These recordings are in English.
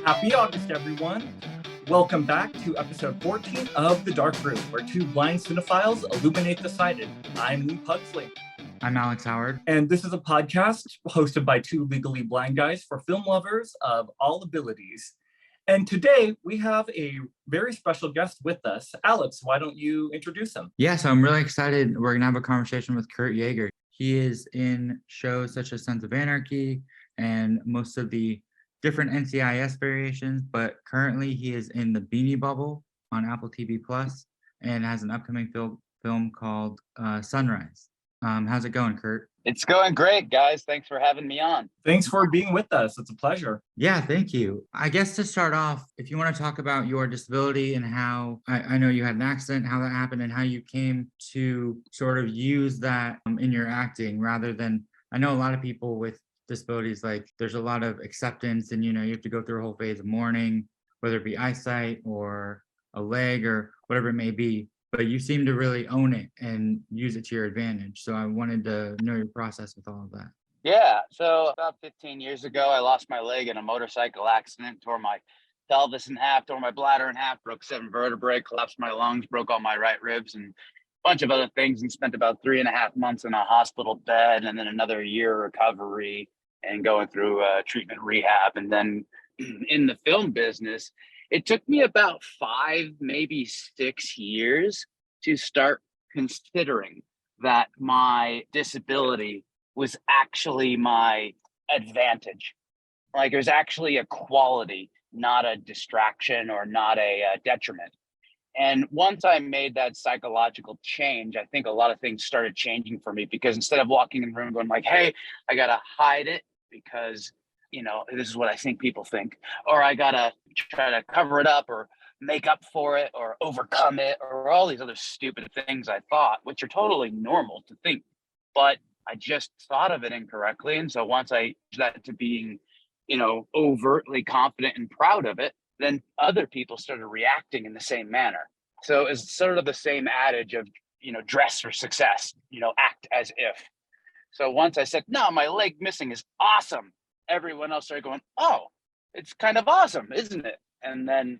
Happy August, everyone. Welcome back to episode 14 of The Dark Room, where two blind cinephiles illuminate the sighted. I'm Lee Pugsley. I'm Alex Howard. And this is a podcast hosted by two legally blind guys for film lovers of all abilities. And today we have a very special guest with us. Alex, why don't you introduce him? Yeah, so I'm really excited. We're going to have a conversation with Kurt Yeager. He is in shows such as Sons of Anarchy and most of the different NCIS variations, but currently he is in The Beanie Bubble on Apple TV Plus and has an upcoming film called Sunrise. How's it going, Kurt? It's going great, guys. Thanks for having me on. Thanks for being with us. It's a pleasure. Yeah, thank you. I guess to start off, if you want to talk about your disability and how, I know you had an accident, how that happened, and how you came to sort of use that in your acting rather than, I know a lot of people with disabilities, like there's a lot of acceptance and, you have to go through a whole phase of mourning, whether it be eyesight or a leg or whatever it may be. But you seem to really own it and use it to your advantage. So I wanted to know your process with all of that. Yeah. So about 15 years ago, I lost my leg in a motorcycle accident, tore my pelvis in half, tore my bladder in half, broke 7 vertebrae, collapsed my lungs, broke all my right ribs and a bunch of other things, and spent about 3.5 months in a hospital bed and then another year recovery and going through treatment rehab. And then in the film business, it took me about 5, maybe 6 years to start considering that my disability was actually my advantage. Like it was actually a quality, not a distraction or not a detriment. And once I made that psychological change, I think a lot of things started changing for me, because instead of walking in the room going like, hey, I got to hide it because this is what I think people think, or I gotta try to cover it up or make up for it or overcome it or all these other stupid things I thought, which are totally normal to think, but I just thought of it incorrectly. And so once I changed that to being, overtly confident and proud of it, then other people started reacting in the same manner. So it's sort of the same adage of, dress for success, act as if. So once I said, no, my leg missing is awesome, everyone else started going, oh, it's kind of awesome, isn't it? And then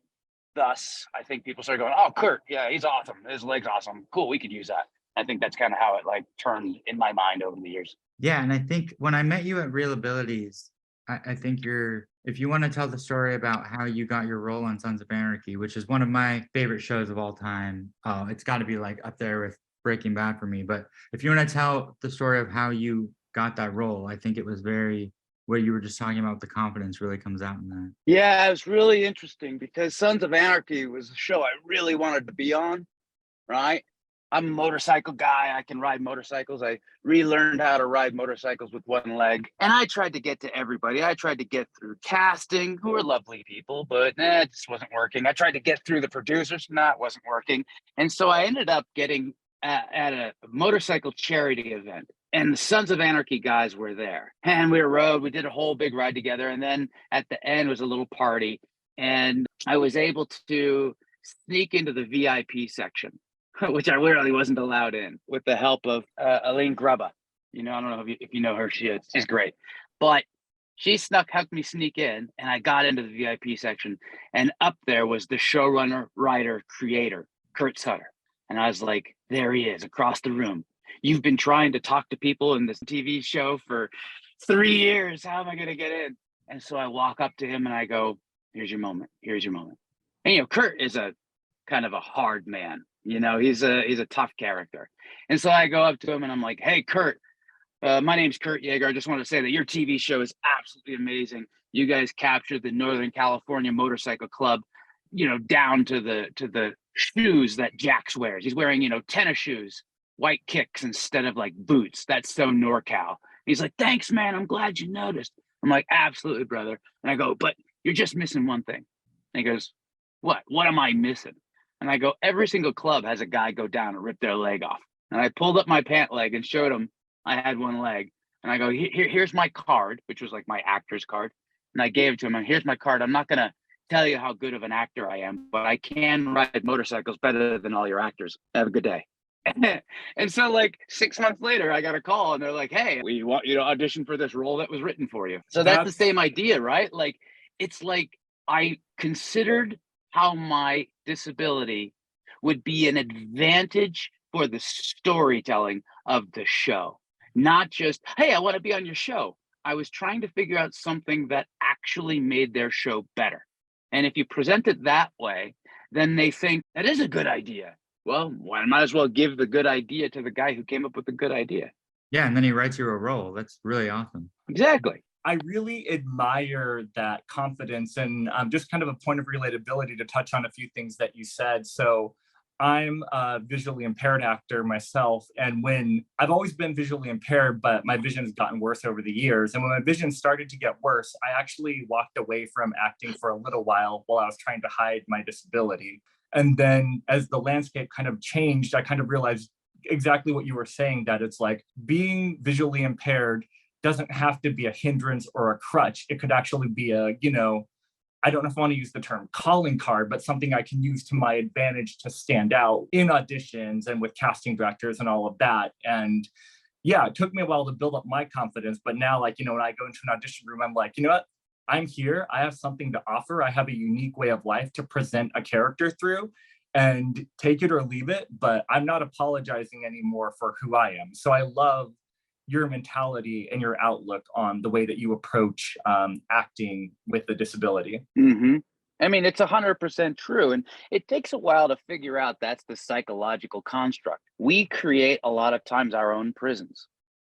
thus, I think people started going, oh, Kurt, yeah, he's awesome. His leg's awesome. Cool, we could use that. I think that's kind of how it turned in my mind over the years. Yeah, and I think when I met you at Real Abilities, I think if you want to tell the story about how you got your role on Sons of Anarchy, which is one of my favorite shows of all time, it's got to be up there with Breaking Bad for me. But if you want to tell the story of how you got that role, I think it was what you were just talking about, the confidence really comes out in that. Yeah, it was really interesting because Sons of Anarchy was a show I really wanted to be on, right? I'm a motorcycle guy. I can ride motorcycles. I relearned how to ride motorcycles with one leg. And I tried to get to everybody. I tried to get through casting, who are lovely people, but it just wasn't working. I tried to get through the producers, it wasn't working. And so I ended up getting at a motorcycle charity event. And the Sons of Anarchy guys were there. And we did a whole big ride together. And then at the end was a little party. And I was able to sneak into the VIP section, which I really wasn't allowed in, with the help of Aline Grubba. I don't know if you know her. She's great. But she helped me sneak in, and I got into the VIP section. And up there was the showrunner, writer, creator, Kurt Sutter. And I was like, there he is across the room. You've been trying to talk to people in this TV show for 3 years. How am I going to get in? And so I walk up to him and I go, here's your moment. Here's your moment. And, Kurt is a kind of a hard man. He's a tough character. And so I go up to him and I'm like, hey, Kurt, my name's Kurt Yeager. I just want to say that your TV show is absolutely amazing. You guys captured the Northern California Motorcycle Club, down to the shoes that Jax wears. He's wearing, tennis shoes, white kicks instead of boots. That's so NorCal. He's like, thanks, man. I'm glad you noticed. I'm like, absolutely, brother. And I go, but you're just missing one thing. And he goes, what? What am I missing? And I go, every single club has a guy go down and rip their leg off. And I pulled up my pant leg and showed him I had one leg. And I go, here's my card, which was my actor's card. And I gave it to him. And here's my card. I'm not going to tell you how good of an actor I am, but I can ride motorcycles better than all your actors. Have a good day. And so 6 months later, I got a call and they're like, hey, we want you to audition for this role that was written for you. So that's the same idea, right? It's I considered how my disability would be an advantage for the storytelling of the show, not just, hey, I want to be on your show. I was trying to figure out something that actually made their show better. And if you present it that way, then they think that is a good idea. Well, why might as well give the good idea to the guy who came up with the good idea. Yeah, and then he writes you a role. That's really awesome. Exactly. I really admire that confidence and just kind of a point of relatability to touch on a few things that you said. So I'm a visually impaired actor myself. And when I've always been visually impaired, but my vision has gotten worse over the years. And when my vision started to get worse, I actually walked away from acting for a little while I was trying to hide my disability. And then as the landscape kind of changed, I kind of realized exactly what you were saying, that it's like being visually impaired doesn't have to be a hindrance or a crutch. It could actually be a, I don't know if I want to use the term calling card, but something I can use to my advantage to stand out in auditions and with casting directors and all of that. And yeah, it took me a while to build up my confidence, but now, like, when I go into an audition room, I'm like, you know what? I'm here. I have something to offer. I have a unique way of life to present a character through, and take it or leave it, but I'm not apologizing anymore for who I am. So I love your mentality and your outlook on the way that you approach acting with a disability. Mm-hmm. I mean, it's 100% true. And it takes a while to figure out that's the psychological construct. We create a lot of times our own prisons,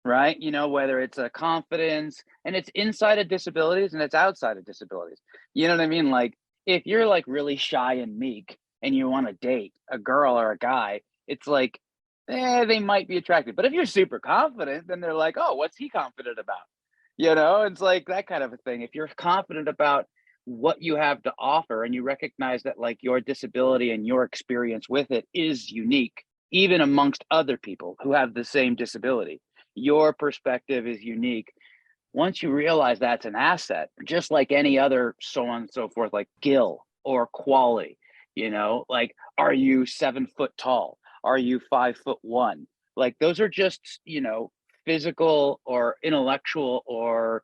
right? Whether it's a confidence, and it's inside of disabilities and it's outside of disabilities. You know what I mean? Like, if you're like really shy and meek and you want to date a girl or a guy, it's like, they might be attracted. But if you're super confident, then they're like, oh, what's he confident about? It's like that kind of a thing. If you're confident about what you have to offer and you recognize that like your disability and your experience with it is unique, even amongst other people who have the same disability, your perspective is unique. Once you realize that's an asset, just like any other so on and so forth, like skill or quality, like, are you 7 foot tall? Are you 5'1"? Like, those are just, physical or intellectual or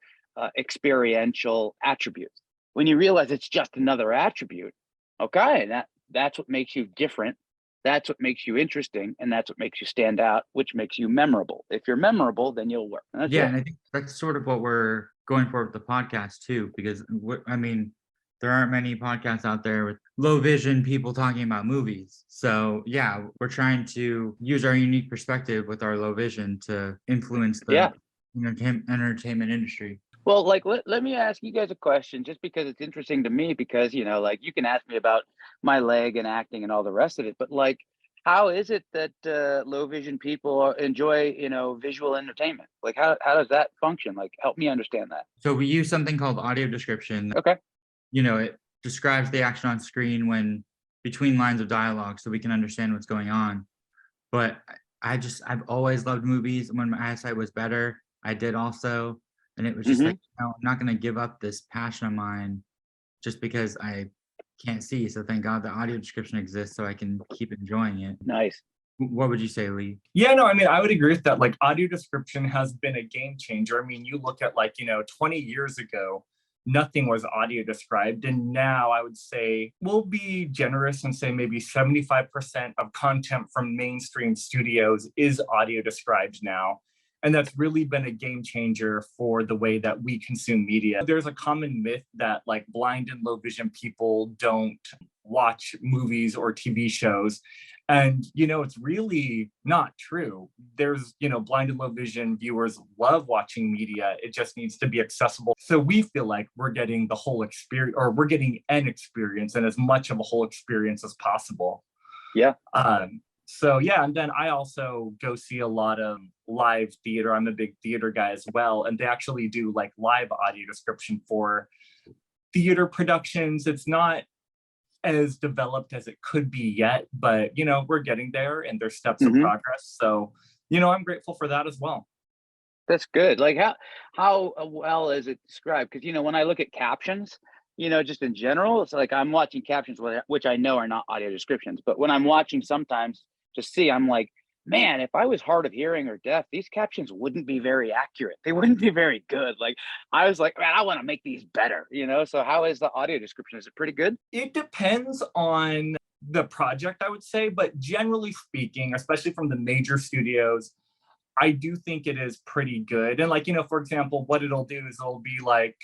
experiential attributes. When you realize it's just another attribute, okay, that's what makes you different. That's what makes you interesting, and that's what makes you stand out, which makes you memorable. If you're memorable, then you'll work. And And I think that's sort of what we're going for with the podcast too, because there aren't many podcasts out there with low vision people talking about movies. So yeah, we're trying to use our unique perspective with our low vision to influence the entertainment industry. Well, like, let me ask you guys a question, just because it's interesting to me, because, like, you can ask me about my leg and acting and all the rest of it, but like, how is it that low vision people enjoy, visual entertainment? Like, how does that function? Like, help me understand that. So we use something called audio description. Okay. It describes the action on screen when between lines of dialogue so we can understand what's going on. But I've always loved movies. When my eyesight was better, I did also. And it was just like, I'm not going to give up this passion of mine just because I can't see. So thank God the audio description exists so I can keep enjoying it. Nice. What would you say, Lee? Yeah, no, I would agree with that. Like, audio description has been a game changer. You look at 20 years ago, nothing was audio described. And now I would say we'll be generous and say maybe 75% of content from mainstream studios is audio described now. And that's really been a game changer for the way that we consume media. There's a common myth that like blind and low vision people don't watch movies or TV shows. And, it's really not true. There's, blind and low vision viewers love watching media. It just needs to be accessible. So we feel like we're getting the whole experience, or we're getting an experience and as much of a whole experience as possible. Yeah. So yeah, and then I also go see a lot of live theater. I'm a big theater guy as well. And they actually do like live audio description for theater productions. It's not as developed as it could be yet, but we're getting there and there's steps of progress. So, I'm grateful for that as well. That's good. Like, how well is it described? Because, when I look at captions, just in general, it's like I'm watching captions, which I know are not audio descriptions, but when I'm watching sometimes to see, I'm like, man, if I was hard of hearing or deaf, these captions wouldn't be very accurate. They wouldn't be very good. Like I was like, man, I want to make these better, you know? So how is the audio description? Is it pretty good? It depends on the project, I would say, but generally speaking, especially from the major studios, I do think it is pretty good. And like, for example, what it'll do is it'll be like,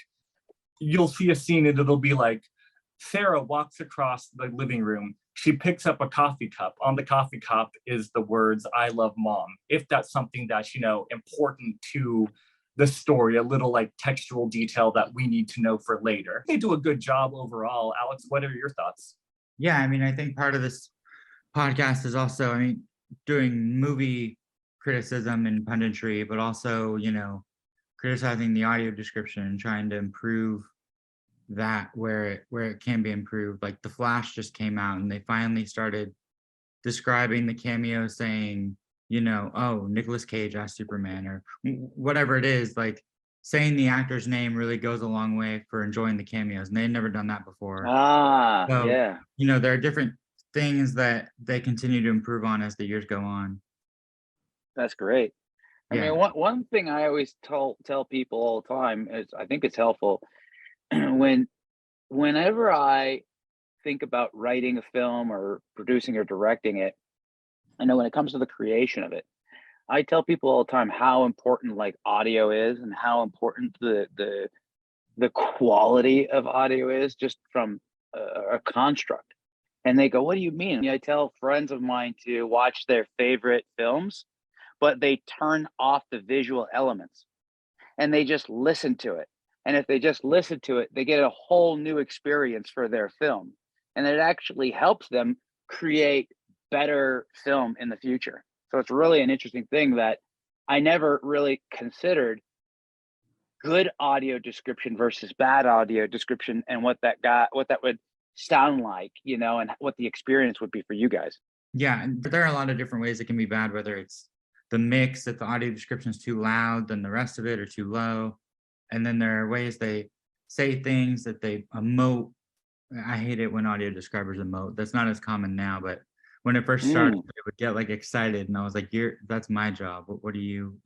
you'll see a scene and it'll be like, Sarah walks across the living room. She picks up a coffee cup. On the coffee cup is the words, I love mom. If that's something that's, important to the story, a little like textual detail that we need to know for later. They do a good job overall. Alex, what are your thoughts? Yeah, I mean, I think part of this podcast is also, doing movie criticism and punditry, but also, criticizing the audio description and trying to improve that where it can be improved. Like The Flash just came out and they finally started describing the cameo saying, oh, Nicolas Cage as Superman or whatever it is, like saying the actor's name really goes a long way for enjoying the cameos. And they'd never done that before. So, Yeah. there are different things that they continue to improve on as the years go on. That's great. I Yeah. mean, one thing I always tell people all the time is I think it's helpful whenever I think about writing a film or producing or directing it. I know when it comes to the creation of it, I tell people all the time how important like audio is and how important the quality of audio is just from a construct. And they go, "What do you mean?" I tell friends of mine to watch their favorite films, but they turn off the visual elements and they just listen to it. And if they just listen to it, they get a whole new experience for their film. And it actually helps them create better film in the future. So it's really an interesting thing that I never really considered good audio description versus bad audio description and what that would sound like, and what the experience would be for you guys. Yeah, and there are a lot of different ways it can be bad, whether it's the mix, if the audio description is too loud than the rest of it or too low. And then there are ways they say things that they emote. I hate it when audio describers emote. That's not as common now, but when it first started, it would get like excited and I was like, that's my job. What do you,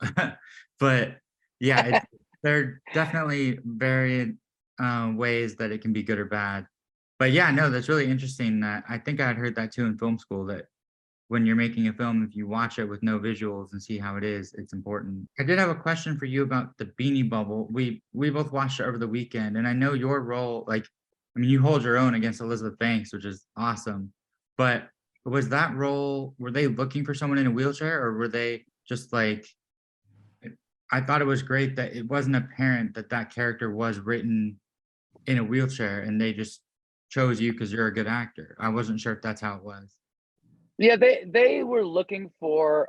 but yeah, there are definitely varied ways that it can be good or bad. But yeah, no, that's really interesting. That I think I had heard that too in film school, that when you're making a film, if you watch it with no visuals and see how it is, it's important. I did have a question for you about the Beanie Bubble. We both watched it over the weekend, and I know your role, you hold your own against Elizabeth Banks, which is awesome. But was that role, were they looking for someone in a wheelchair, or were they just like, I thought it was great that it wasn't apparent that character was written in a wheelchair and they just chose you because you're a good actor. I wasn't sure if that's how it was. Yeah, they were looking for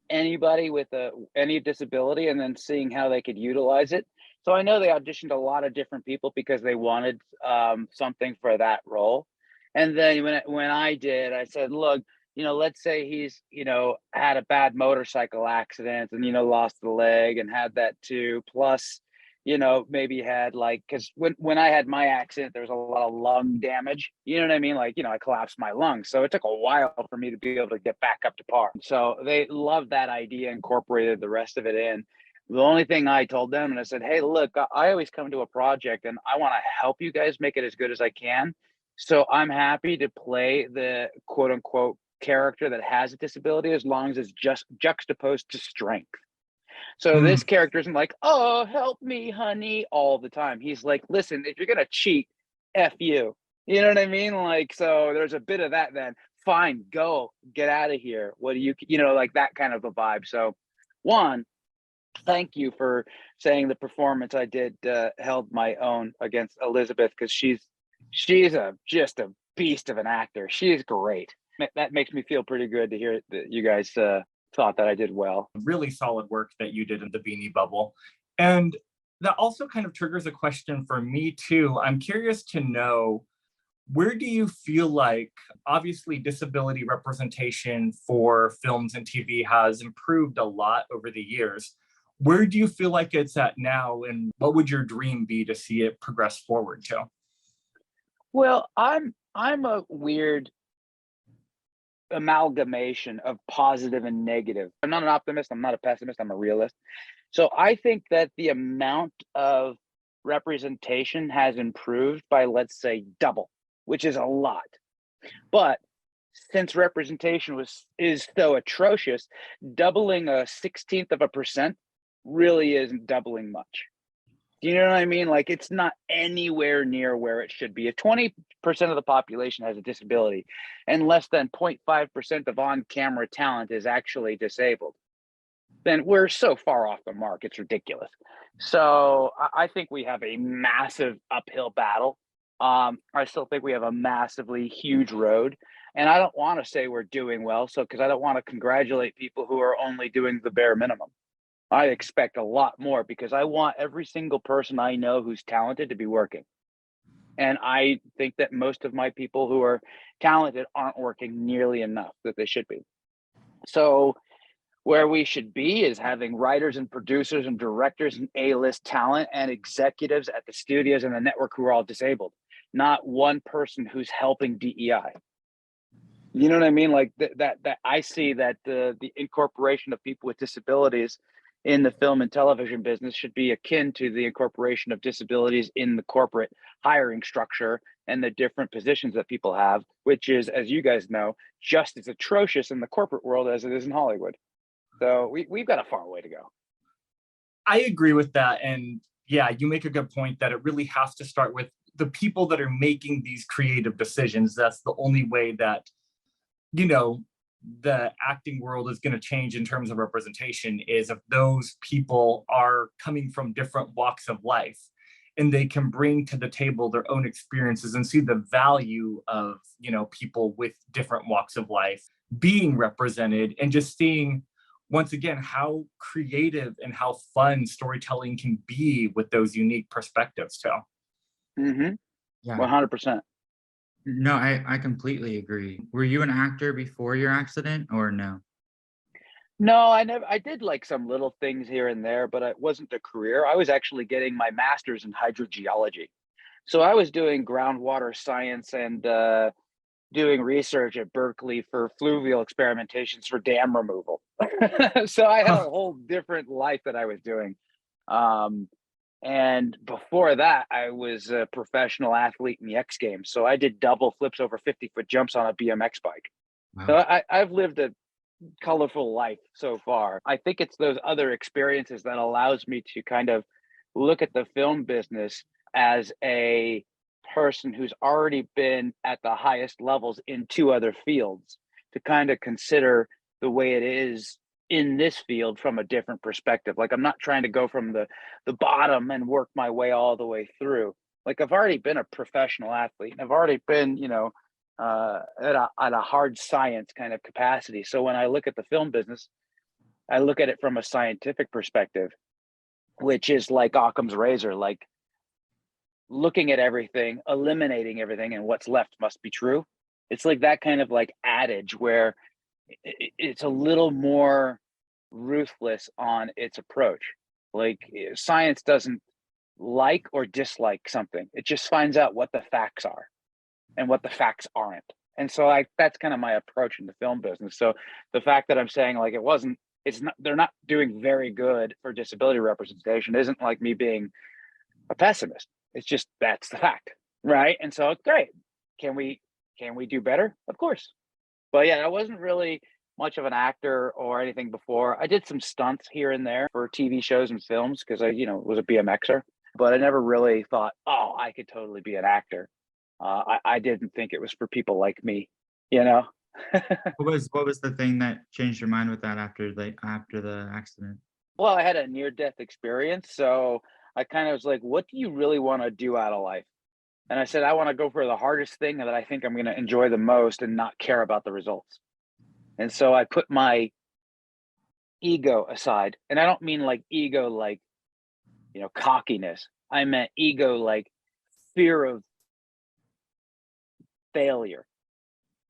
anybody with any disability and then seeing how they could utilize it. So I know they auditioned a lot of different people because they wanted something for that role. And then when I did, I said, look, let's say he's, had a bad motorcycle accident and, lost the leg and had that too. Plus, maybe had because when I had my accident, there was a lot of lung damage. You know what I mean? I collapsed my lungs. So it took a while for me to be able to get back up to par. So they loved that idea, incorporated the rest of it in. The only thing I told them, and I said, hey, look, I always come to a project and I want to help you guys make it as good as I can. So I'm happy to play the quote unquote character that has a disability as long as it's just juxtaposed to strength. So this character isn't like, oh, help me, honey, all the time. He's like, listen, if you're going to cheat, F you. You know what I mean? So there's a bit of that then. Fine, go, get out of here. What do you like that kind of a vibe. So one, thank you for saying the performance I did held my own against Elizabeth, because she's just a beast of an actor. She is great. That makes me feel pretty good to hear that you guys thought that I did well. Really solid work that you did in the Beanie Bubble. And that also kind of triggers a question for me too. I'm curious to know, where do you feel like, obviously disability representation for films and TV has improved a lot over the years. Where do you feel like it's at now, and what would your dream be to see it progress forward to? Well, I'm a weird amalgamation of positive and negative. I'm not an optimist, I'm not a pessimist, I'm a realist. So I think that the amount of representation has improved by, let's say, double, which is a lot. But since representation is so atrocious, doubling a 1/16% really isn't doubling much. Do you know what I mean? Like, it's not anywhere near where it should be. If 20% of the population has a disability and less than 0.5% of on-camera talent is actually disabled, then we're so far off the mark, it's ridiculous. So I think we have a massive uphill battle. I still think we have a massively huge road. And I don't want to say we're doing well, because I don't want to congratulate people who are only doing the bare minimum. I expect a lot more, because I want every single person I know who's talented to be working. And I think that most of my people who are talented aren't working nearly enough that they should be. So where we should be is having writers and producers and directors and A-list talent and executives at the studios and the network who are all disabled, not one person who's helping DEI. You know what I mean? Like that I see that the incorporation of people with disabilities in the film and television business should be akin to the incorporation of disabilities in the corporate hiring structure and the different positions that people have, which is, as you guys know, just as atrocious in the corporate world as it is in Hollywood. So we've got a far way to go. I agree with that. And yeah, you make a good point that it really has to start with the people that are making these creative decisions. That's the only way that, you know, the acting world is going to change in terms of representation, is if those people are coming from different walks of life and they can bring to the table their own experiences and see the value of, you know, people with different walks of life being represented, and just seeing, once again, how creative and how fun storytelling can be with those unique perspectives too. Mm-hmm. Yeah. 100%. No, I completely agree. Were you an actor before your accident or no? No, I did like some little things here and there, but it wasn't a career. I was actually getting my master's in hydrogeology. So I was doing groundwater science and doing research at Berkeley for fluvial experimentations for dam removal. So I had a whole different life that I was doing. And before that, I was a professional athlete in the X Games. So I did double flips over 50-foot jumps on a BMX bike. Wow. So I've lived a colorful life so far. I think it's those other experiences that allows me to kind of look at the film business as a person who's already been at the highest levels in two other fields, to kind of consider the way it is in this field from a different perspective. Like, I'm not trying to go from the bottom and work my way all the way through. Like, I've already been a professional athlete, and I've already been, you know, at a hard science kind of capacity. So when I look at the film business, I look at it from a scientific perspective, which is like Occam's razor, like looking at everything, eliminating everything, and what's left must be true. It's like that kind of like adage where it's a little more ruthless on its approach. Like, science doesn't like or dislike something. It just finds out what the facts are and what the facts aren't. And so that's kind of my approach in the film business. So the fact that I'm saying like they're not doing very good for disability representation isn't like me being a pessimist. It's just, that's the fact, right? And so, great. Can we do better? Of course. But yeah, I wasn't really much of an actor or anything before. I did some stunts here and there for TV shows and films because I, you know, was a BMXer, but I never really thought, oh, I could totally be an actor. I didn't think it was for people like me, you know. What was the thing that changed your mind with that after the accident? Well, I had a near-death experience, so I kind of was like, what do you really want to do out of life? And I said, I want to go for the hardest thing that I think I'm going to enjoy the most and not care about the results. And so I put my ego aside. And I don't mean like ego, like, you know, cockiness. I meant ego, like fear of failure.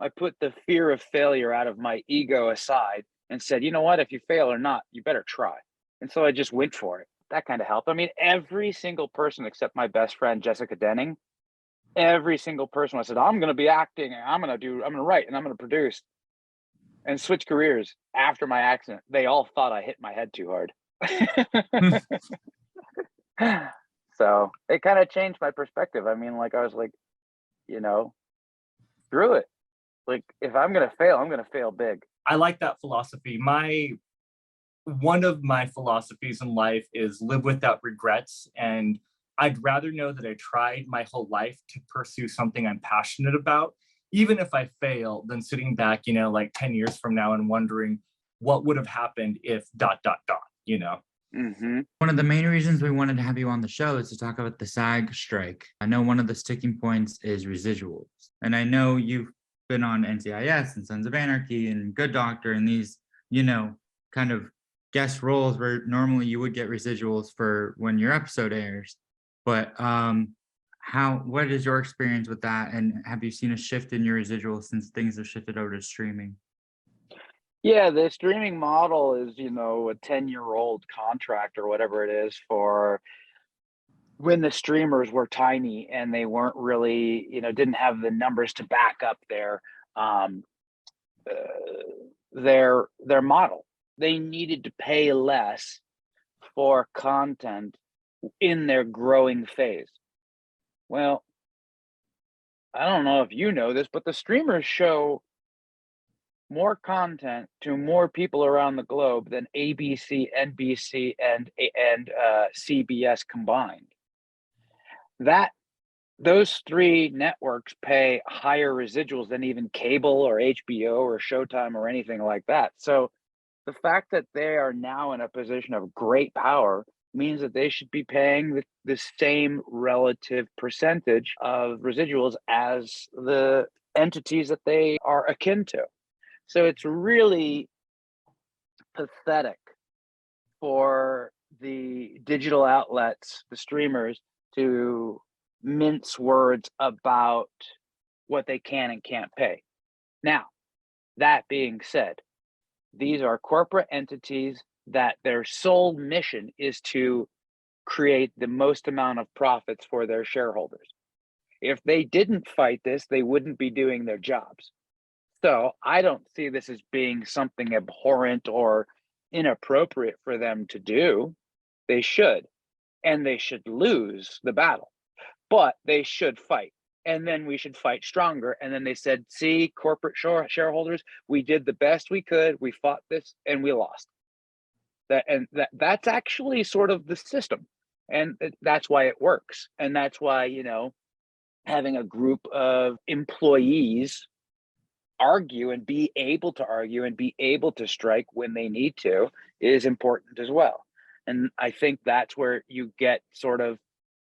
I put the fear of failure out of my ego aside and said, you know what, if you fail or not, you better try. And so I just went for it. That kind of helped. I mean, every single person except my best friend, Jessica Denning, every single person I said, I'm going to be acting, and I'm going to write, and I'm going to produce. and switch careers after my accident. They all thought I hit my head too hard. So it kind of changed my perspective. I mean, like, I was like, you know, screw it. Like, if I'm going to fail, I'm going to fail big. I like that philosophy. One of my philosophies in life is live without regrets. And I'd rather know that I tried my whole life to pursue something I'm passionate about, even if I fail, than sitting back, like 10 years from now and wondering what would have happened if ... Mm-hmm. One of the main reasons we wanted to have you on the show is to talk about the SAG strike. I know one of the sticking points is residuals. And I know you've been on NCIS and Sons of Anarchy and Good Doctor and these, kind of guest roles where normally you would get residuals for when your episode airs. But what is your experience with that? And have you seen a shift in your residuals since things have shifted over to streaming? Yeah, the streaming model is, a 10-year-old contract or whatever it is for when the streamers were tiny and they weren't really, didn't have the numbers to back up their model. They needed to pay less for content in their growing phase. Well, I don't know if you know this, but the streamers show more content to more people around the globe than ABC, NBC, and CBS combined. Those three networks pay higher residuals than even cable or HBO or Showtime or anything like that. So the fact that they are now in a position of great power means that they should be paying the same relative percentage of residuals as the entities that they are akin to. So it's really pathetic for the digital outlets, the streamers, to mince words about what they can and can't pay. Now, that being said, these are corporate entities that their sole mission is to create the most amount of profits for their shareholders. If they didn't fight this, they wouldn't be doing their jobs. So I don't see this as being something abhorrent or inappropriate for them to do. They should, and they should lose the battle, but they should fight. And then we should fight stronger. And then they said, see, corporate shareholders, we did the best we could. We fought this and we lost. That's actually sort of the system. And that's why it works. And that's why, having a group of employees argue and be able to strike when they need to is important as well. And I think that's where you get sort of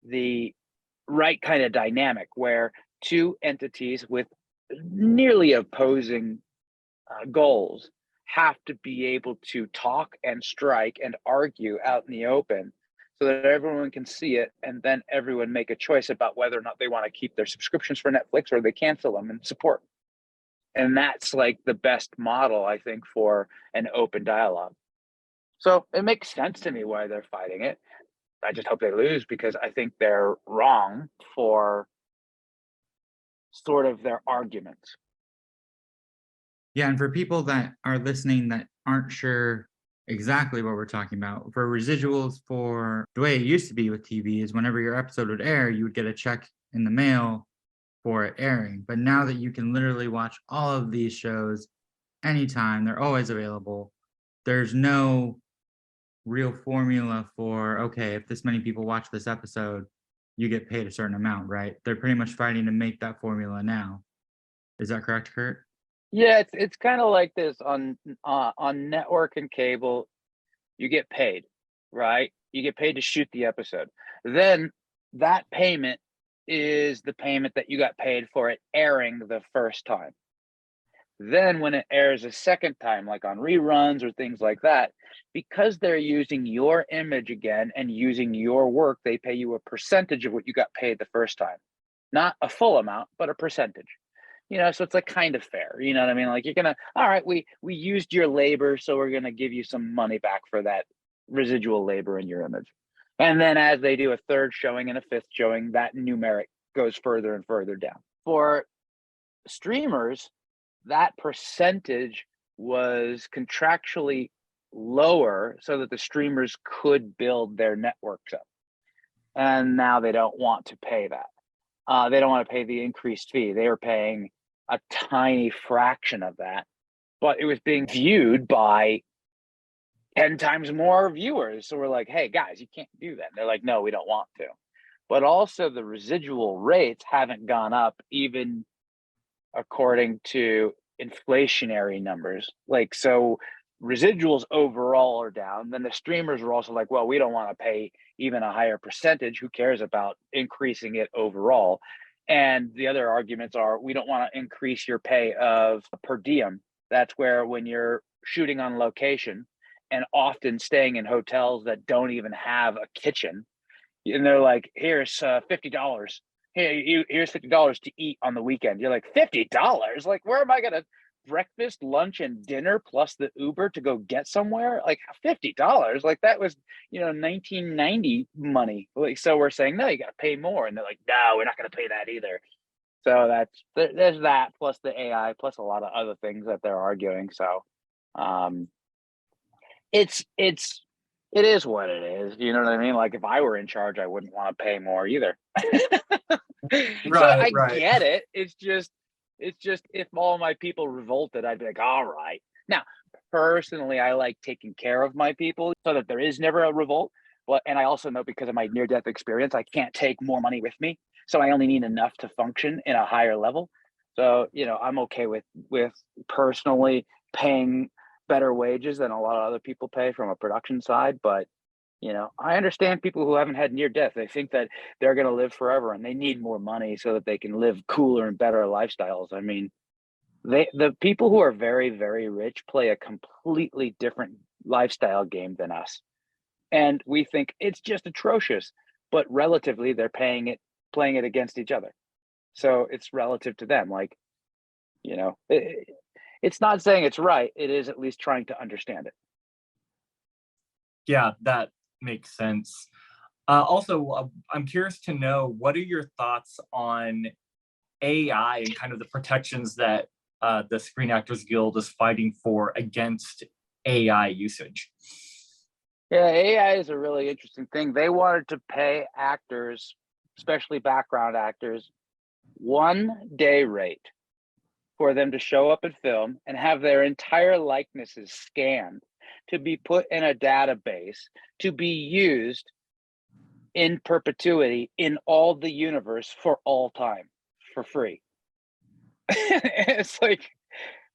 the right kind of dynamic where two entities with nearly opposing goals have to be able to talk and strike and argue out in the open so that everyone can see it, and then everyone make a choice about whether or not they want to keep their subscriptions for Netflix or they cancel them and support. And that's like the best model, I think, for an open dialogue. So it makes sense to me why they're fighting it. I just hope they lose because I think they're wrong for sort of their arguments. Yeah, and for people that are listening that aren't sure exactly what we're talking about, for residuals, for the way it used to be with TV is whenever your episode would air, you would get a check in the mail for it airing. But now that you can literally watch all of these shows anytime, they're always available. There's no real formula for, okay, if this many people watch this episode, you get paid a certain amount, right? They're pretty much fighting to make that formula now. Is that correct, Kurt? Yeah, it's kind of like this on network and cable. You get paid, right? You get paid to shoot the episode. Then that payment is the payment that you got paid for it airing the first time. Then when it airs a second time, like on reruns or things like that, because they're using your image again and using your work, they pay you a percentage of what you got paid the first time. Not a full amount, but a percentage. So it's like kind of fair. You know what I mean? Like, you're gonna, all right, we used your labor, so we're gonna give you some money back for that residual labor in your image. And then as they do a third showing and a fifth showing, that numeric goes further and further down. For streamers, that percentage was contractually lower so that the streamers could build their networks up. And now they don't want to pay that. They don't want to pay the increased fee. They were paying a tiny fraction of that, but it was being viewed by 10 times more viewers. So we're like, hey guys, you can't do that. And they're like, no, we don't want to. But also the residual rates haven't gone up even according to inflationary numbers. Like, so residuals overall are down. Then the streamers were also like, well, we don't want to pay even a higher percentage. Who cares about increasing it overall? And the other arguments are, we don't want to increase your pay of per diem. That's where when you're shooting on location and often staying in hotels that don't even have a kitchen, and they're like, here's $50. Here's $50 to eat on the weekend. You're like, $50? Like, where am I gonna breakfast, lunch, and dinner plus the Uber to go get somewhere? Like $50? Like that was 1990 money. Like, so we're saying, no, you gotta pay more. And they're like, no, we're not gonna pay that either. So there's that plus the AI plus a lot of other things that they're arguing. So it is what it is. You know what I mean? Like if I were in charge, I wouldn't want to pay more either. So I get it. It's just if all my people revolted, I'd be like, all right. Now, personally, I like taking care of my people so that there is never a revolt. And I also know because of my near-death experience, I can't take more money with me. So I only need enough to function in a higher level. So, I'm okay with personally paying better wages than a lot of other people pay from a production side. But, I understand people who haven't had near death. They think that they're going to live forever and they need more money so that they can live cooler and better lifestyles. I mean, the people who are very, very rich play a completely different lifestyle game than us. And we think it's just atrocious, but relatively they're playing it against each other. So it's relative to them. Like, it's not saying it's right. It is at least trying to understand it. Yeah, that makes sense. Also, I'm curious to know, what are your thoughts on AI and kind of the protections that the Screen Actors Guild is fighting for against AI usage? Yeah, AI is a really interesting thing. They wanted to pay actors, especially background actors, 1 day rate for them to show up and film and have their entire likenesses scanned to be put in a database to be used in perpetuity in all the universe for all time for free. It's like,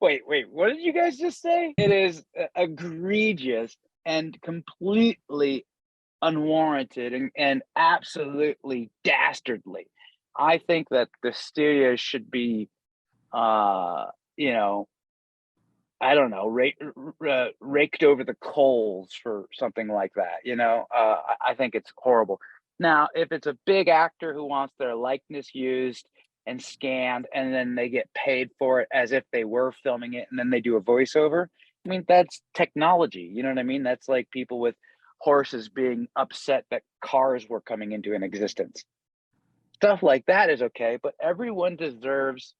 wait, what did you guys just say? It is egregious and completely unwarranted and absolutely dastardly. I think that the studios should be I don't know, raked over the coals for something like that. I think it's horrible. Now, if it's a big actor who wants their likeness used and scanned, and then they get paid for it as if they were filming it, and then they do a voiceover, I mean, that's technology. You know what I mean? That's like people with horses being upset that cars were coming into an existence. Stuff like that is okay, but everyone deserves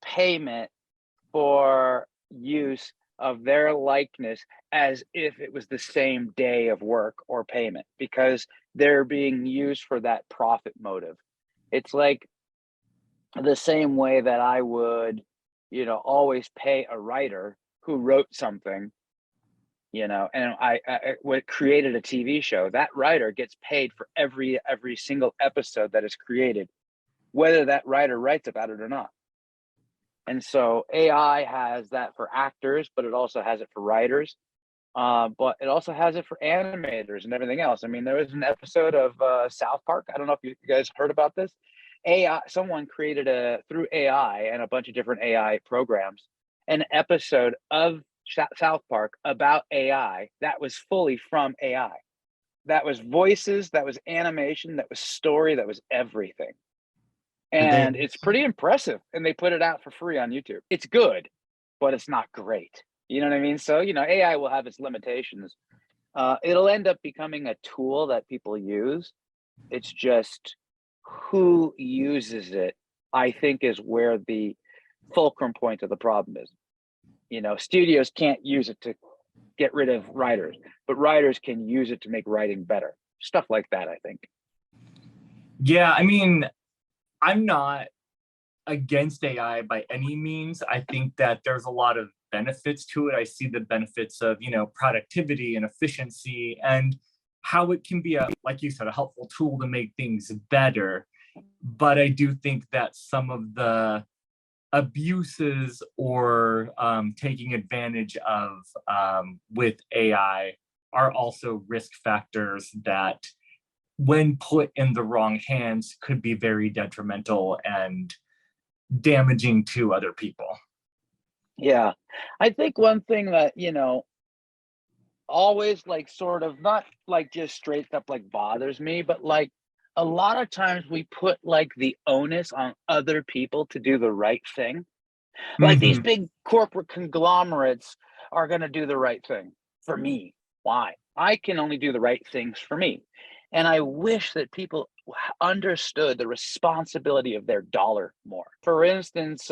payment for use of their likeness as if it was the same day of work or payment, because they're being used for that profit motive. It's like the same way that I would, always pay a writer who wrote something, and I created a TV show. That writer gets paid for every single episode that is created, whether that writer writes about it or not. And so AI has that for actors, but it also has it for writers. But it also has it for animators and everything else. I mean, there was an episode of South Park. I don't know if you guys heard about this. Someone created through AI and a bunch of different AI programs, an episode of South Park about AI that was fully from AI. That was voices, that was animation, that was story, that was everything. And it's pretty impressive. And they put it out for free on YouTube. It's good, but it's not great. You know what I mean? So, AI will have its limitations. It'll end up becoming a tool that people use. It's just who uses it, I think, is where the fulcrum point of the problem is. Studios can't use it to get rid of writers, but writers can use it to make writing better. Stuff like that, I think. Yeah, I mean, I'm not against AI by any means. I think that there's a lot of benefits to it. I see the benefits of, productivity and efficiency and how it can be like you said, a helpful tool to make things better. But I do think that some of the abuses or taking advantage of with AI are also risk factors that, when put in the wrong hands, could be very detrimental and damaging to other people. Yeah. I think one thing that, always like sort of not like just straight up like bothers me, but like a lot of times we put like the onus on other people to do the right thing. Like these big corporate conglomerates are going to do the right thing for me. Why? I can only do the right things for me. And I wish that people understood the responsibility of their dollar more. For instance,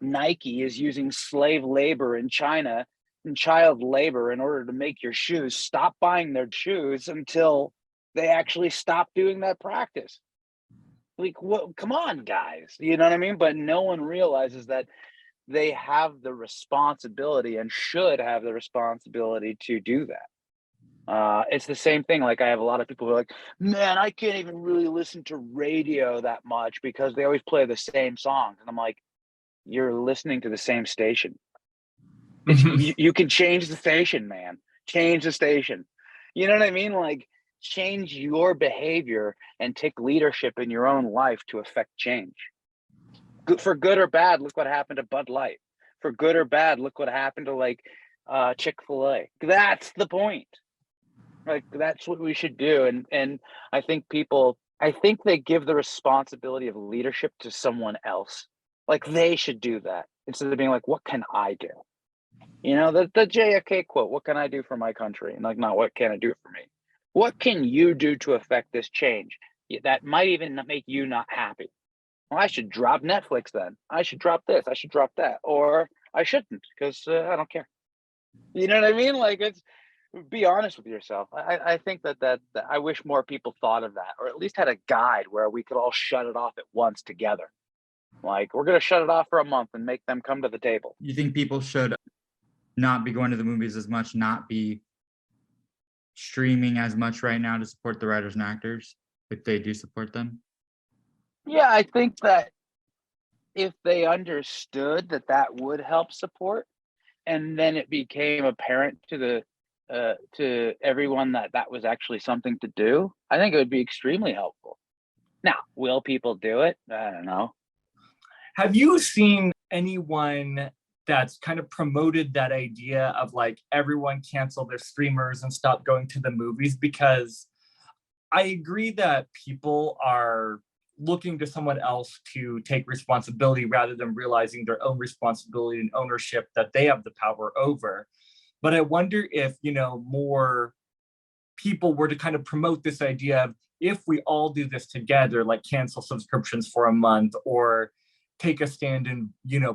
Nike is using slave labor in China and child labor in order to make your shoes. Stop buying their shoes until they actually stop doing that practice. Like, what? Come on, guys. You know what I mean? But no one realizes that they have the responsibility and should have the responsibility to do that. It's the same thing. Like, I have a lot of people who are like, man, I can't even really listen to radio that much because they always play the same songs. And I'm like, you're listening to the same station. You can change the station, man. Change the station. You know what I mean? Like, change your behavior and take leadership in your own life to affect change. For good or bad, look what happened to Bud Light. For good or bad, look what happened to like Chick-fil-A. That's the point. Like, that's what we should do. And I think they give the responsibility of leadership to someone else. Like, they should do that instead of being like, what can I do? The JFK quote, what can I do for my country? And like, not what can I do for me? What can you do to affect this change? That might even make you not happy. Well, I should drop Netflix then. I should drop this. I should drop that. Or I shouldn't because I don't care. You know what I mean? Like, be honest with yourself. I think that I wish more people thought of that, or at least had a guide where we could all shut it off at once together. Like, we're going to shut it off for a month and make them come to the table. You think people should not be going to the movies as much, not be streaming as much right now to support the writers and actors if they do support them? Yeah, I think that if they understood that would help support, and then it became apparent to everyone that was actually something to do, I think it would be extremely helpful. Now, will people do it? I don't know. Have you seen anyone that's kind of promoted that idea of like everyone cancel their streamers and stop going to the movies? Because I agree that people are looking to someone else to take responsibility rather than realizing their own responsibility and ownership that they have the power over. But I wonder if, more people were to kind of promote this idea of, if we all do this together, like cancel subscriptions for a month or take a stand and,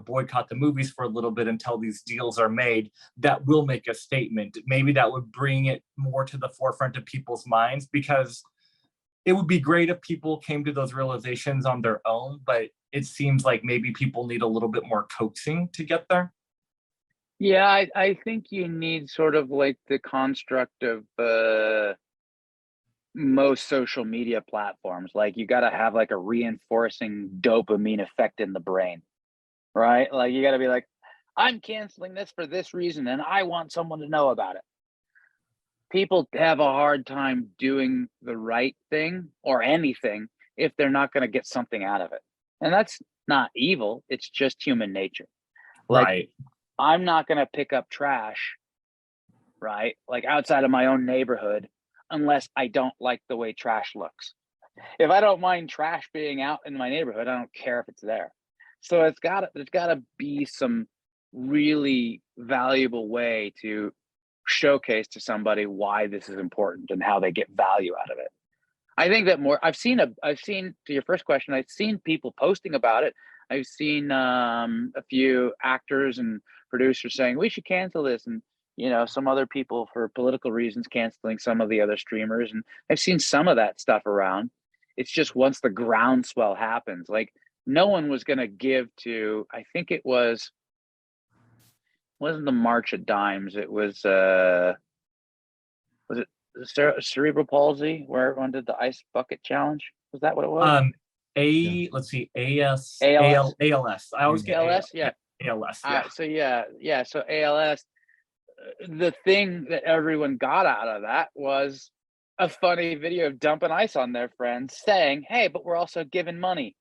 boycott the movies for a little bit until these deals are made, that will make a statement. Maybe that would bring it more to the forefront of people's minds, because it would be great if people came to those realizations on their own, but it seems like maybe people need a little bit more coaxing to get there. Yeah, I think you need sort of like the construct of most social media platforms. Like, you got to have like a reinforcing dopamine effect in the brain, right? Like, you got to be like, I'm canceling this for this reason, and I want someone to know about it. People have a hard time doing the right thing or anything if they're not going to get something out of it. And that's not evil. It's just human nature. Like, Right. I'm not going to pick up trash, right? Like, outside of my own neighborhood, unless I don't like the way trash looks. If I don't mind trash being out in my neighborhood, I don't care if it's there. So there's gotta be some really valuable way to showcase to somebody why this is important and how they get value out of it. I think that I've seen to your first question, I've seen people posting about it. I've seen a few actors and producers saying we should cancel this, and some other people for political reasons canceling some of the other streamers. And I've seen some of that stuff around. It's just once the groundswell happens, like no one was going to give to, I think it wasn't the March of Dimes. It was it cerebral palsy where everyone did the ice bucket challenge? Was that what it was? Let's see, ALS. I always get ALS, yeah. ALS. Yeah. So ALS, the thing that everyone got out of that was a funny video of dumping ice on their friends saying, hey, but we're also giving money.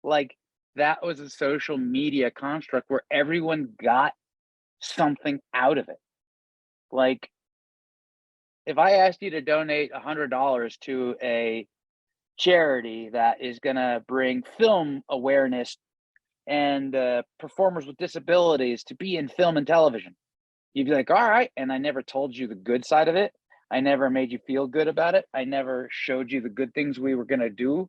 Like that was a social media construct where everyone got something out of it. Like if I asked you to donate $100 to a charity that is going to bring film awareness and performers with disabilities to be in film and television, you'd be like, all right. And I never told you the good side of it. I never made you feel good about it. I never showed you the good things we were going to do.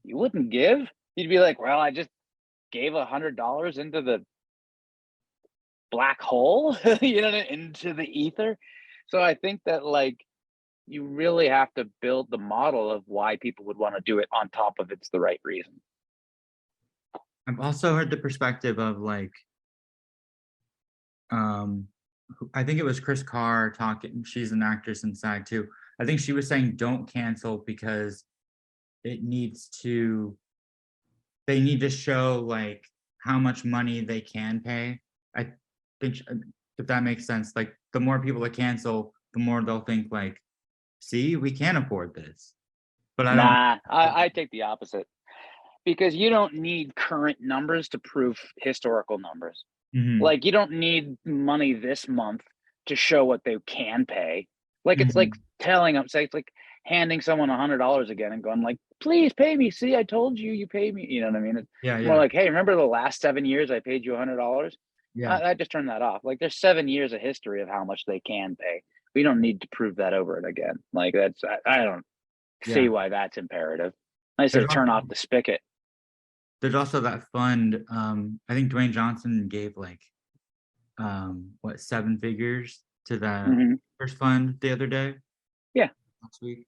You wouldn't give. You'd be like, well, I just gave $100 into the black hole, into the ether. So I think that like, you really have to build the model of why people would want to do it on top of it's the right reason. I've also heard the perspective of like, I think it was Chris Carr talking, she's an actress in SAG too. I think she was saying don't cancel because they need to show like how much money they can pay. I think if that makes sense, like the more people that cancel, the more they'll think like, see, we can afford this. But I take the opposite, because you don't need current numbers to prove historical numbers. Mm-hmm. Like you don't need money this month to show what they can pay. Like it's like telling them, say it's like handing someone $100 again and going like, please pay me. See, I told you, you pay me. You know what I mean? It's more like, hey, remember the last 7 years I paid you $100? Yeah. I just turned that off. Like there's 7 years of history of how much they can pay. We don't need to prove that over and again. Like I don't see why that's imperative. I say turn off the spigot. There's also that fund. I think Dwayne Johnson gave like, 7 figures to the first fund the other day. Yeah. Last week.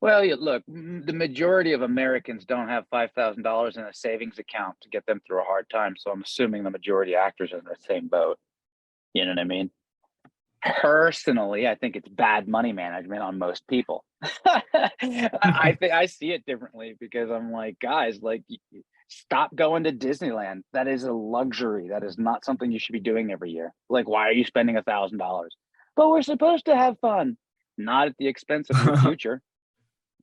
Well, look, the majority of Americans don't have $5,000 in a savings account to get them through a hard time. So I'm assuming the majority of actors are in the same boat. You know what I mean? Personally, I think it's bad money management on most people. I think I see it differently because I'm like, guys, like stop going to Disneyland. That is a luxury. That is not something you should be doing every year. Like, why are you spending $1,000? But we're supposed to have fun, not at the expense of your future.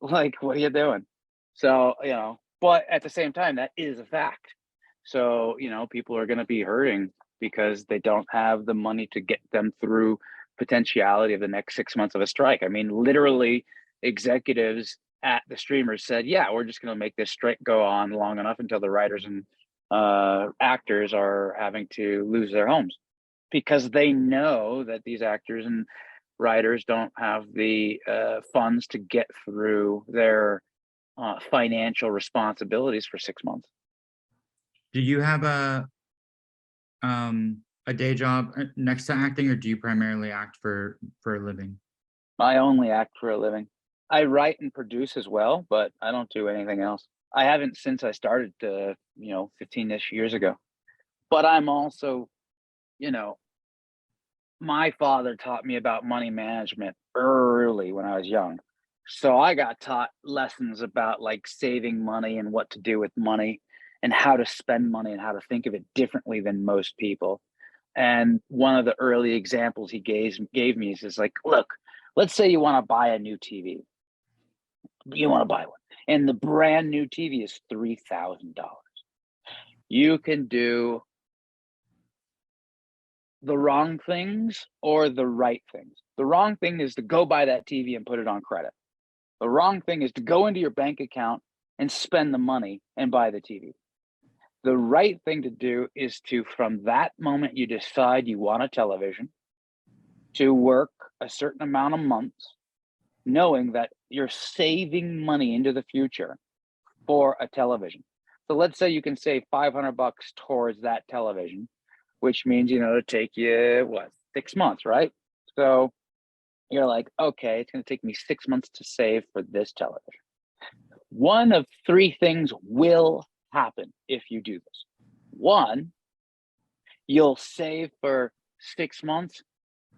Like, what are you doing? So, but at the same time, that is a fact. So, people are going to be hurting because they don't have the money to get them through potentiality of the next 6 months of a strike. I mean, literally executives at the streamers said, yeah, we're just going to make this strike go on long enough until the writers and actors are having to lose their homes, because they know that these actors and writers don't have the funds to get through their financial responsibilities for 6 months. Do you have a day job next to acting, or do you primarily act for a living? I only act for a living. I write and produce as well, but I don't do anything else. I haven't since I started 15-ish years ago. But I'm also, my father taught me about money management early when I was young. So I got taught lessons about like saving money and what to do with money and how to spend money and how to think of it differently than most people. And one of the early examples he gave me is like, look, let's say you want to buy a new TV. You want to buy one. And the brand new TV is $3,000. You can do the wrong things or the right things. The wrong thing is to go buy that TV and put it on credit. The wrong thing is to go into your bank account and spend the money and buy the TV. The right thing to do is to, from that moment you decide you want a television, to work a certain amount of months, knowing that you're saving money into the future for a television. So let's say you can save $500 towards that television. which means, it'll take you, what, 6 months, right? So you're like, okay, it's going to take me 6 months to save for this television. One of three things will happen if you do this. One, you'll save for 6 months,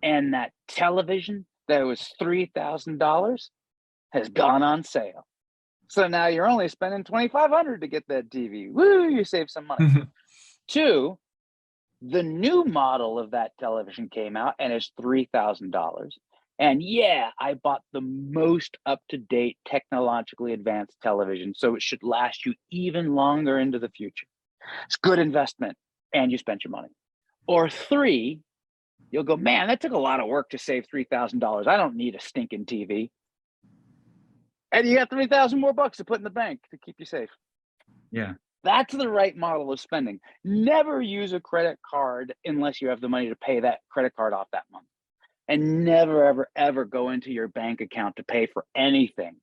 and that television that was $3,000 has gone on sale. So now you're only spending $2,500 to get that TV. Woo, you save some money. Two, the new model of that television came out and it's $3,000. And yeah, I bought the most up-to-date, technologically advanced television, so it should last you even longer into the future. It's good investment, and you spent your money. Or three, you'll go, man, that took a lot of work to save $3,000. I don't need a stinking TV. And you got 3,000 more bucks to put in the bank to keep you safe. Yeah. That's the right model of spending. Never use a credit card unless you have the money to pay that credit card off that month. And never, ever, ever go into your bank account to pay for anything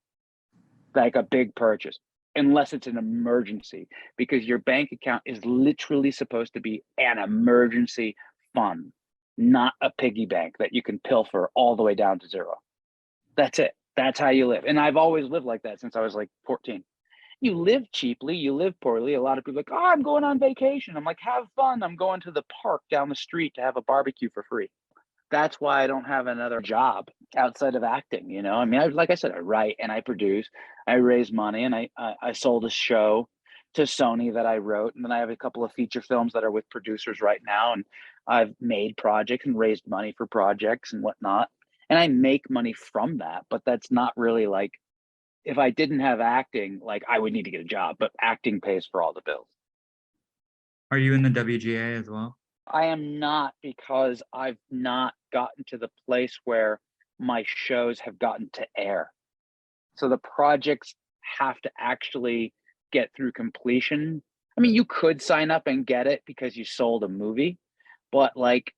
like a big purchase, unless it's an emergency, because your bank account is literally supposed to be an emergency fund, not a piggy bank that you can pilfer all the way down to zero. That's it. That's how you live. And I've always lived like that since I was like 14. You live cheaply, you live poorly. A lot of people are like, oh, I'm going on vacation. I'm like, have fun. I'm going to the park down the street to have a barbecue for free. That's why I don't have another job outside of acting. I mean, like I said, I write and I produce, I raise money, and I sold a show to Sony that I wrote. And then I have a couple of feature films that are with producers right now. And I've made projects and raised money for projects and whatnot. And I make money from that, but that's not really like, if I didn't have acting, like I would need to get a job, but acting pays for all the bills. Are you in the WGA as well? I am not, because I've not gotten to the place where my shows have gotten to air. So the projects have to actually get through completion. I mean, you could sign up and get it because you sold a movie, but like,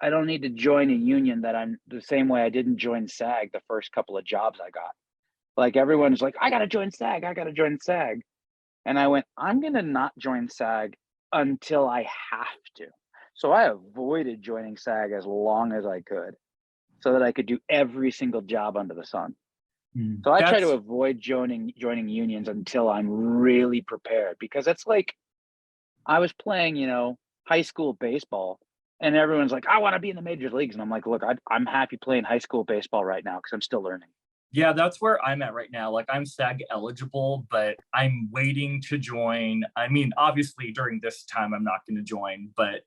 I don't need to join a union that I'm the same way I didn't join SAG the first couple of jobs I got. Like everyone's like, I got to join SAG. I got to join SAG. And I went, I'm going to not join SAG until I have to. So I avoided joining SAG as long as I could so that I could do every single job under the sun. So I try to avoid joining unions until I'm really prepared, because it's like I was playing, high school baseball, and everyone's like, I want to be in the major leagues. And I'm like, look, I'm happy playing high school baseball right now because I'm still learning. Yeah, that's where I'm at right now. Like, I'm SAG eligible, but I'm waiting to join. I mean, obviously during this time, I'm not going to join, but,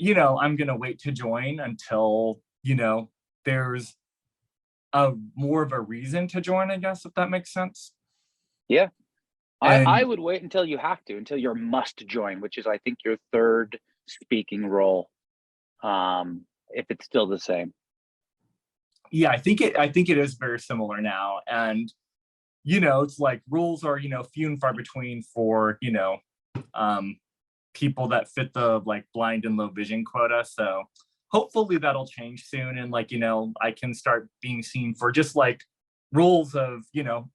I'm going to wait to join until, there's more of a reason to join, I guess, if that makes sense. Yeah. I would wait until you have to, until you're must join, which is, I think, your third speaking role, if it's still the same. Yeah, I think it is very similar now. And, it's like rules are, few and far between for, people that fit the like blind and low vision quota. So hopefully that'll change soon. And like, I can start being seen for just like roles of,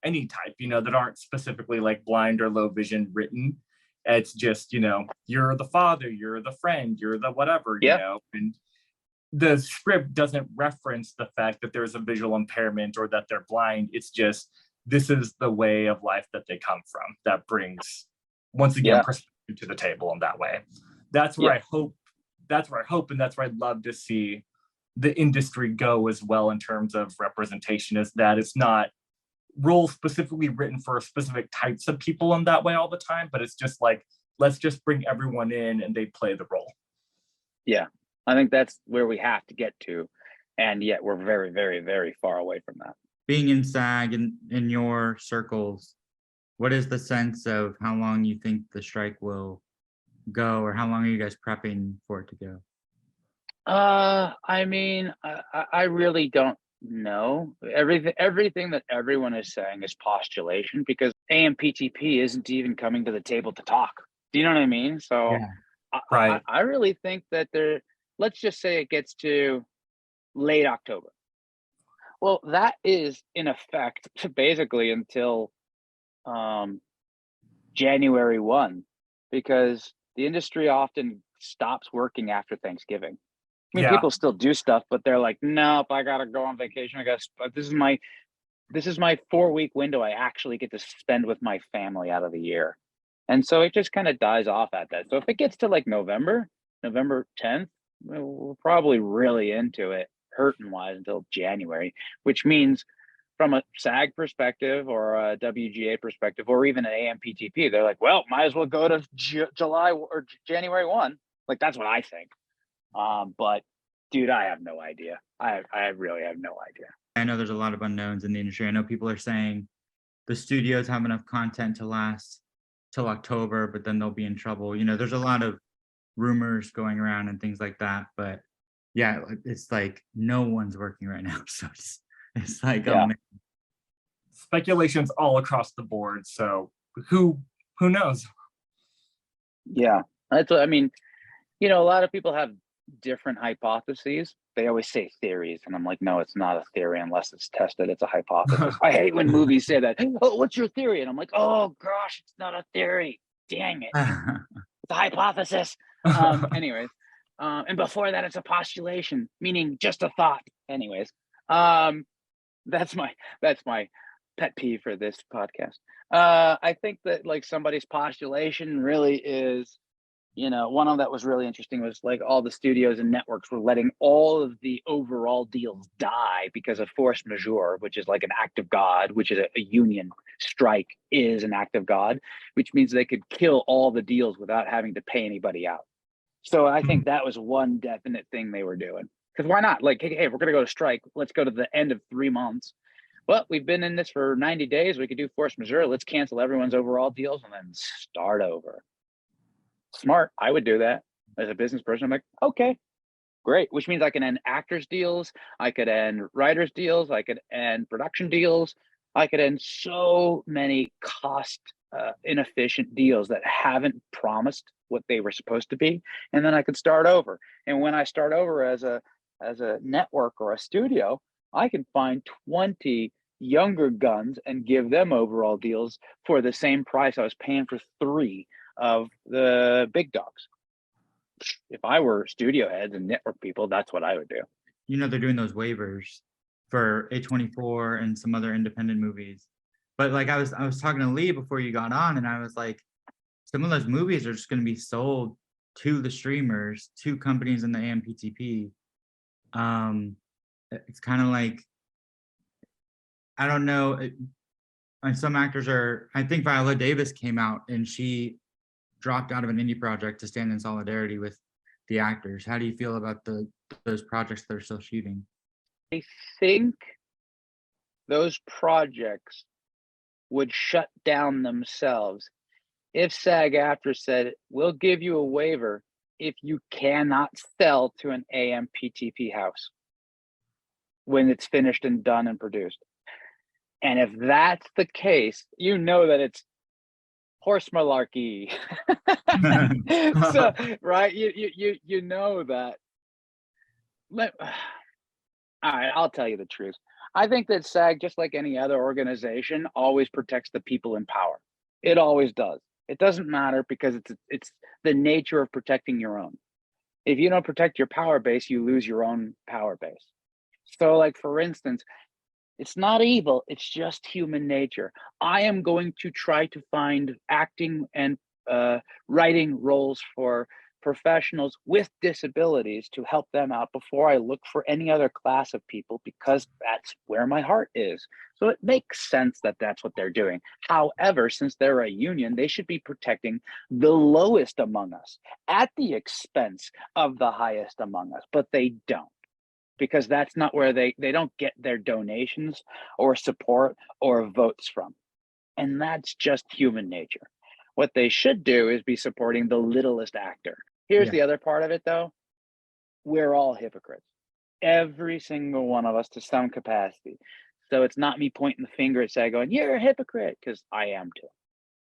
any type, that aren't specifically like blind or low vision written. It's just, you're the father, you're the friend, you're the whatever, and the script doesn't reference the fact that there's a visual impairment or that they're blind. It's just, this is the way of life that they come from that brings, once again, perspective to the table in that way. That's where I hope, and that's where I'd love to see the industry go as well in terms of representation, is that it's not roles specifically written for specific types of people in that way all the time, but it's just like, let's just bring everyone in and they play the role. Yeah. I think that's where we have to get to. And yet we're very, very, very far away from that. Being in SAG and in your circles, what is the sense of how long you think the strike will go, or how long are you guys prepping for it to go? I mean, I really don't know. Everything that everyone is saying is postulation, because AMPTP isn't even coming to the table to talk. Do you know what I mean? So Yeah. Right. I really think that let's just say it gets to late October. Well, that is in effect basically until January 1, because the industry often stops working after Thanksgiving. I mean, Yeah. people still do stuff, but they're like, nope, I gotta go on vacation. This is my 4-week window I actually get to spend with my family out of the year. And so it just kind of dies off at that. So if it gets to like November 10th, we're probably really into it hurting wise until January, which means from a SAG perspective or a WGA perspective, or even an AMPTP, they're like, well, might as well go to July or January 1. Like, that's what I think. But dude, I have no idea. I really have no idea. I know there's a lot of unknowns in the industry. I know people are saying the studios have enough content to last till October, but then they'll be in trouble. You know, there's a lot of rumors going around and things like that. But yeah, it's like no one's working right now. So it's like, Yeah. Speculations all across the board. So who knows? Yeah, that's what I mean. You know, a lot of people have different hypotheses. They always say theories, and I'm like, no, it's not a theory unless it's tested. It's a hypothesis. I hate when movies say that. Oh, what's your theory? And I'm like, oh gosh, it's not a theory. Dang it, it's a hypothesis. Anyways, and before that, it's a postulation, meaning just a thought. Anyways, that's my pet peeve for this podcast. I think that like somebody's postulation really is, you know, one of that was really interesting was like all the studios and networks were letting all of the overall deals die because of force majeure, which is like an act of God, which is a union strike is an act of God, which means they could kill all the deals without having to pay anybody out. So I think that was one definite thing they were doing. Because why not? Like, hey, we're going to go to strike. Let's go to the end of 3 months. Well, we've been in this for 90 days. We could do force majeure. Let's cancel everyone's overall deals and then start over. Smart. I would do that as a business person. I'm like, okay, great. Which means I can end actors deals. I could end writers deals. I could end production deals. I could end so many cost inefficient deals that haven't promised what they were supposed to be. And then I could start over. And when I start over as a network or a studio, I can find 20 younger guns and give them overall deals for the same price I was paying for 3 of the big dogs. If I were studio heads and network people, that's what I would do. You know, they're doing those waivers for A24 and some other independent movies. But like I was talking to Lee before you got on, and I was like, some of those movies are just going to be sold to the streamers, to companies in the AMPTP. It's kind of like, I don't know. And some actors are, I think Viola Davis came out and she dropped out of an indie project to stand in solidarity with the actors. How do you feel about those projects that are still shooting? I think those projects would shut down themselves if SAG AFTRA said, we'll give you a waiver if you cannot sell to an AMPTP house when it's finished and done and produced. And if that's the case, you know that it's horse malarkey. So, right, you know that. All right, I'll tell you the truth. I think that SAG, just like any other organization, always protects the people in power. It always does. It doesn't matter because it's the nature of protecting your own. If you don't protect your power base, you lose your own power base. So, like, for instance, it's not evil, it's just human nature. I am going to try to find acting and writing roles for professionals with disabilities to help them out before I look for any other class of people, because that's where my heart is. So it makes sense that that's what they're doing. However, since they're a union, they should be protecting the lowest among us at the expense of the highest among us, but they don't. Because that's not where they don't get their donations or support or votes from. And that's just human nature. What they should do is be supporting the littlest actor. Here's the other part of it though. We're all hypocrites. Every single one of us to some capacity. So it's not me pointing the finger at SAG going, you're a hypocrite, because I am too.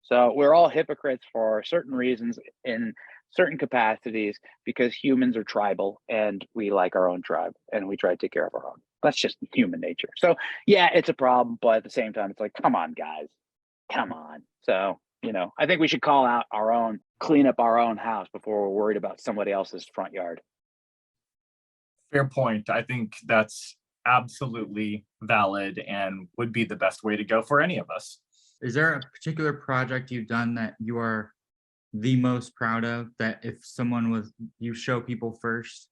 So we're all hypocrites for certain reasons in certain capacities, because humans are tribal and we like our own tribe and we try to take care of our own. That's just human nature. So yeah, it's a problem, but at the same time, it's like, come on, guys, come on. So, you know, I think we should call out our own clean up our own house before we're worried about somebody else's front yard. Fair point. I think that's absolutely valid and would be the best way to go for any of us. Is there a particular project you've done that you are the most proud of, that if someone was, you show people first?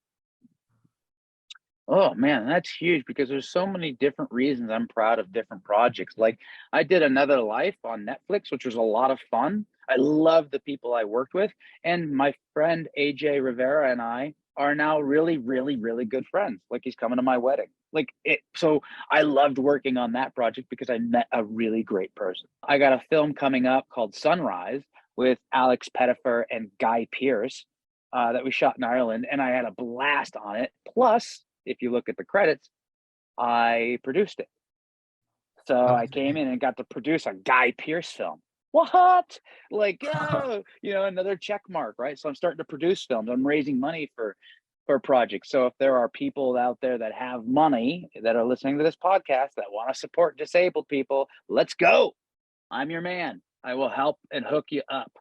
Oh man, that's huge because there's so many different reasons I'm proud of different projects. Like I did Another Life on Netflix, which was a lot of fun. I love the people I worked with, and my friend AJ Rivera and I are now really, really, really good friends. Like he's coming to my wedding. Like it, so I loved working on that project because I met a really great person. I got a film coming up called Sunrise with Alex Pettifer and Guy Pearce that we shot in Ireland, and I had a blast on it. Plus, if you look at the credits, I produced it. So I came in and got to produce a Guy Pearce film. What? Like, oh, another check mark, right? So I'm starting to produce films. I'm raising money for projects. So if there are people out there that have money that are listening to this podcast that want to support disabled people, let's go. I'm your man. I will help and hook you up.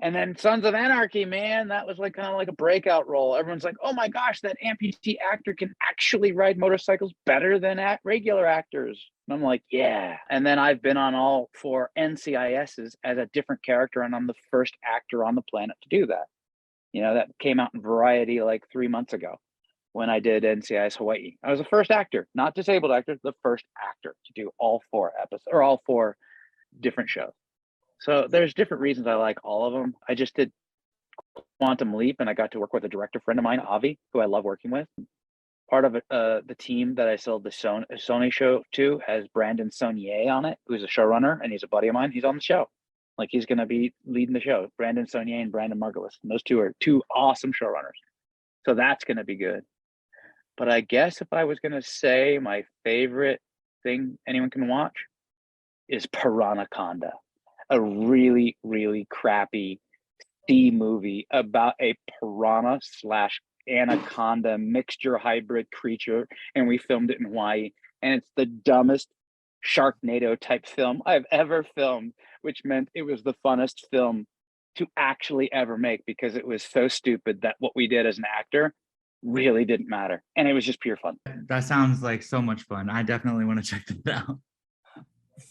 And then Sons of Anarchy, man, that was like kind of like a breakout role. Everyone's like, oh my gosh, that amputee actor can actually ride motorcycles better than regular actors. And I'm like, yeah. And then I've been on all 4 NCISs as a different character, and I'm the first actor on the planet to do that. That came out in Variety like 3 months ago when I did NCIS Hawaii. I was the first actor, not disabled actor, the first actor to do all 4 episodes or all 4 different shows. So there's different reasons I like all of them. I just did Quantum Leap, and I got to work with a director friend of mine, Avi, who I love working with. Part of it, the team that I sold the Sony show to has Brandon Saunier on it, who's a showrunner, and he's a buddy of mine. He's on the show. Like he's going to be leading the show, Brandon Saunier and Brandon Margulis. And those 2 are 2 awesome showrunners. So that's going to be good. But I guess if I was going to say my favorite thing anyone can watch is Piranaconda. A really, really crappy sea movie about a piranha / anaconda mixture hybrid creature, and we filmed it in Hawaii, and it's the dumbest Sharknado type film I've ever filmed, which meant it was the funnest film to actually ever make because it was so stupid that what we did as an actor really didn't matter, and it was just pure fun. That sounds like so much fun. I definitely want to check that out.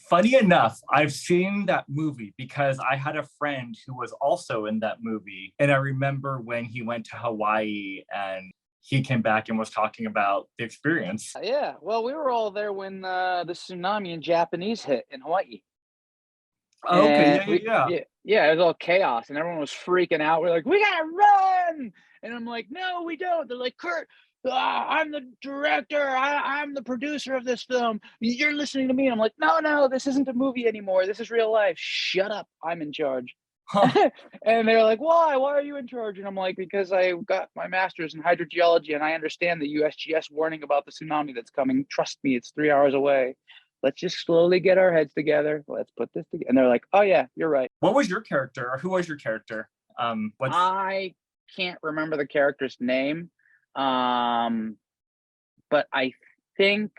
Funny enough, I've seen that movie because I had a friend who was also in that movie. And I remember when he went to Hawaii and he came back and was talking about the experience. Yeah, well, we were all there when the tsunami in Japanese hit in Hawaii. Oh, okay, yeah. Yeah, it was all chaos and everyone was freaking out. We're like, we gotta run. And I'm like, no, we don't. They're like, Kurt, I'm the director. I'm the producer of this film. You're listening to me. And I'm like, no, this isn't a movie anymore. This is real life. Shut up. I'm in charge. Huh. And they're like, why? Why are you in charge? And I'm like, because I got my master's in hydrogeology and I understand the USGS warning about the tsunami that's coming. Trust me, it's 3 hours away. Let's just slowly get our heads together. Let's put this together. And they're like, oh yeah, you're right. What was your character, or who was your character? I can't remember the character's name. But I think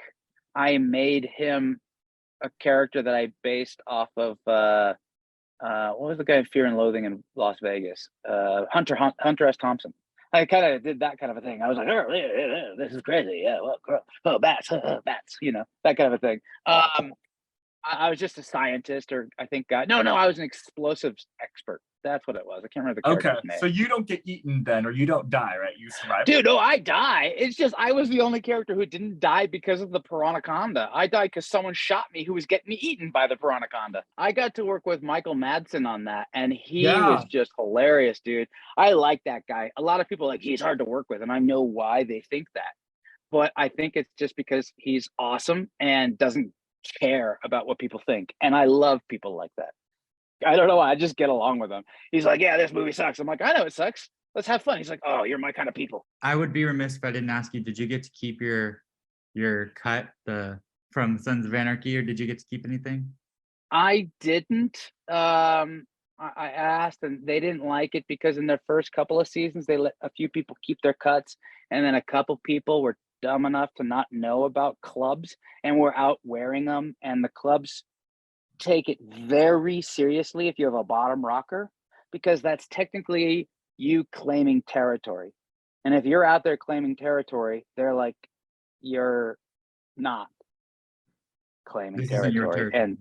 I made him a character that I based off of what was the guy in Fear and Loathing in Las Vegas? Hunter S. Thompson. I kind of did that kind of a thing. I was like, oh, yeah, this is crazy. Yeah, well, bats, bats, that kind of a thing. I was just a scientist, or I think no, I was an explosives expert. That's what it was. I can't remember the character's name. So you don't get eaten then, or you don't die, right? You survive. Dude, no, I die. It's just I was the only character who didn't die because of the Piranaconda. I died because someone shot me who was getting eaten by the Piranaconda. I got to work with Michael Madsen on that, and he was just hilarious, dude. I like that guy. A lot of people are like, he's hard to work with, and I know why they think that. But I think it's just because he's awesome and doesn't care about what people think. And I love people like that. I don't know why. I just get along with him. He's like, yeah, this movie sucks. I'm like, I know it sucks. Let's have fun. He's like, oh, you're my kind of people. I would be remiss if I didn't ask you, did you get to keep your cut from Sons of Anarchy, or did you get to keep anything? I didn't. I asked and they didn't like it because in their first couple of seasons, they let a few people keep their cuts. And then a couple people were dumb enough to not know about clubs and were out wearing them. And the clubs take it very seriously if you have a bottom rocker, because that's technically you claiming territory. And if you're out there claiming territory, they're like, you're not claiming This isn't your territory. territory. And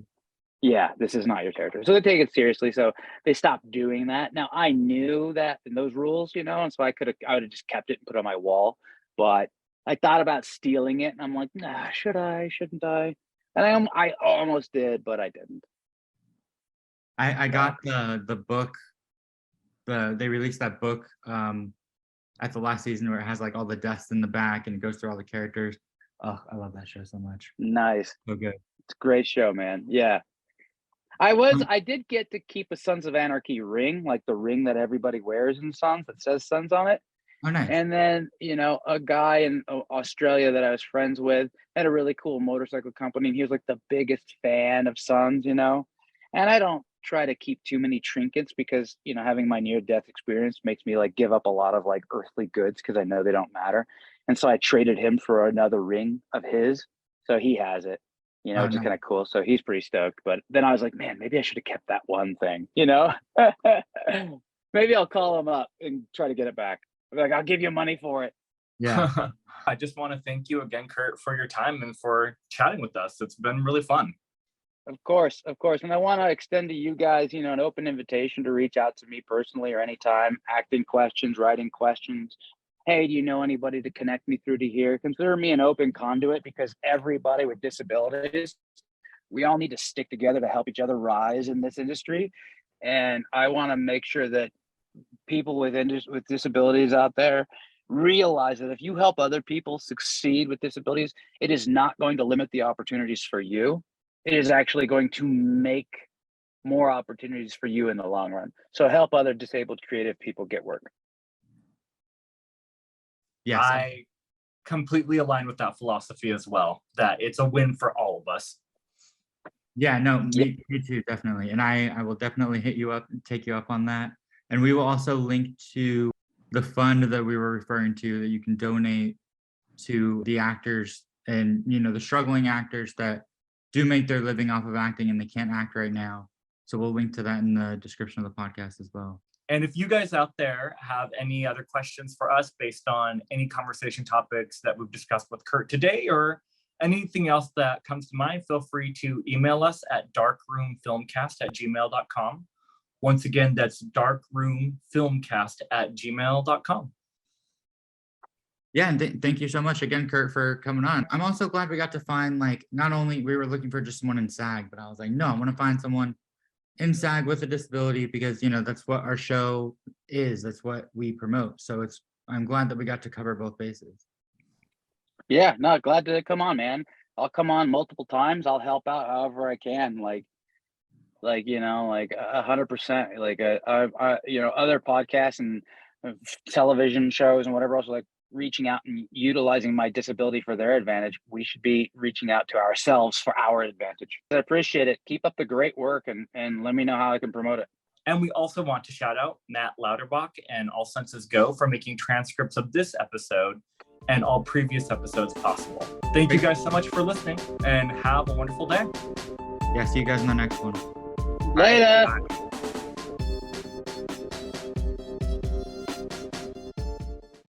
yeah, this is not your territory. So they take it seriously. So they stopped doing that. Now I knew that in those rules, you know, and so I would have just kept it and put it on my wall. But I thought about stealing it, and I'm like, nah, should I? Shouldn't I? And I almost did, but I didn't. I got the book. They released that book at the last season where it has like all the deaths in the back and it goes through all the characters. Oh, I love that show so much. Nice. So good. It's a great show, man. Yeah. I did get to keep a Sons of Anarchy ring, like the ring that everybody wears in Sons that says Sons on it. Oh, nice. And then, you know, a guy in Australia that I was friends with had a really cool motorcycle company, and he was like the biggest fan of Sons, you know. And I don't try to keep too many trinkets because, you know, having my near-death experience makes me like give up a lot of like earthly goods because I know they don't matter. And so I traded him for another ring of his. So he has it, you know, Oh, which is nice. kind of cool. So he's pretty stoked. But then I was like, man, maybe I should have kept that one thing, you know? Maybe I'll call him up and try to get it back. Like, I'll give you money for it. Yeah. I just want to thank you again, Kurt, for your time and for chatting with us. It's been really fun. Of course. And I want to extend to you guys, you know, an open invitation to reach out to me personally or anytime, acting questions, writing questions. Hey, do you know anybody to connect me through to here? Consider me an open conduit because everybody with disabilities, we all need to stick together to help each other rise in this industry. And I want to make sure that people with disabilities out there realize that if you help other people succeed with disabilities, it is not going to limit the opportunities for you. It is actually going to make more opportunities for you in the long run. So help other disabled creative people get work. Yes. I completely align with that philosophy as well, that it's a win for all of us. Yeah, no, me too, definitely. And I will definitely hit you up and take you up on that. And we will also link to the fund that we were referring to that you can donate to the actors and, you know, the struggling actors that do make their living off of acting and they can't act right now. So we'll link to that in the description of the podcast as well. And if you guys out there have any other questions for us based on any conversation topics that we've discussed with Kurt today or anything else that comes to mind, feel free to email us at darkroomfilmcast@gmail.com. Once again, that's darkroomfilmcast@gmail.com. Yeah, and thank you so much again, Kurt, for coming on. I'm also glad we got to find, like, not only we were looking for just someone in SAG, but I was like, no, I want to find someone in SAG with a disability because, you know, that's what our show is. That's what we promote. So I'm glad that we got to cover both bases. Yeah, no, glad to come on, man. I'll come on multiple times. I'll help out however I can. Like, you know, like 100%, like, you know, other podcasts and television shows and whatever else, like reaching out and utilizing my disability for their advantage. We should be reaching out to ourselves for our advantage. I appreciate it. Keep up the great work and let me know how I can promote it. And we also want to shout out Matt Lauterbach and All Senses Go for making transcripts of this episode and all previous episodes possible. Thank you guys so much for listening and have a wonderful day. Yeah, see you guys in the next one. Later. Bye.